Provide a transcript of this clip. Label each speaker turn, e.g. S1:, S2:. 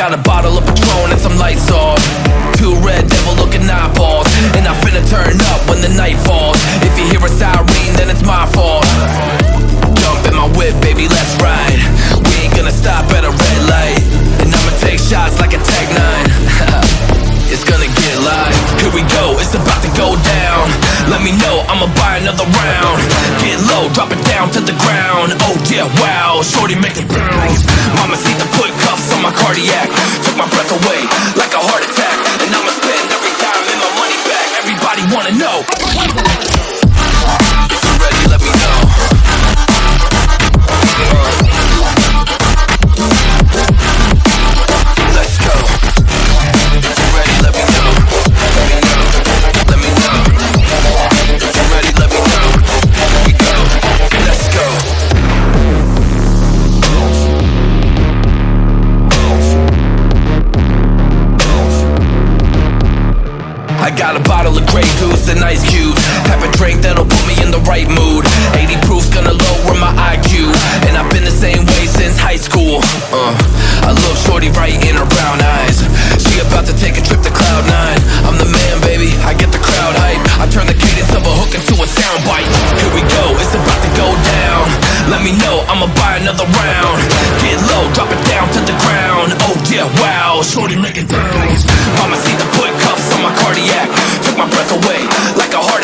S1: got a bottle of Patron and some lights off, two red devil looking eyeballs, and I finna turn up when the night falls. If you hear a siren, then it's my fault. Jump in my whip, baby, let's ride. We ain't gonna stop at a red light, and I'ma take shots like a Tech 9. It's gonna get live. Here we go, it's about to go down. Let me know, I'ma buy another round. Get low, drop it down to the ground. Oh yeah, wow, shorty make it bounce. Mama see the put cuffs on my cardiac. Took my breath away like a heart attack. And I'ma spend every dime and my money back. Everybody wanna know. If you're ready, let me know. Let's go. If you're ready, let me know. Let me know. Let me know. If you're ready, let me know. Here we go. Let's go. I got a bottle of Grey Goose and ice cubes. Type of drink that'll put me in the right mood. 80 proof gonna lower my IQ, and I've been the same way since high school. I look shorty right in her brown eyes. She about to take a trip to Cloud 9. I'm the man, baby, I get the crowd hype. I turn the cadence of a hook into a soundbite. Here we go, it's about to go down. Let me know, I'ma buy another round. Get low, drop it down to the ground. Oh yeah, wow, shorty make it bounce. Mama see the put cuffs on my cardiac. Took my breath away like a heart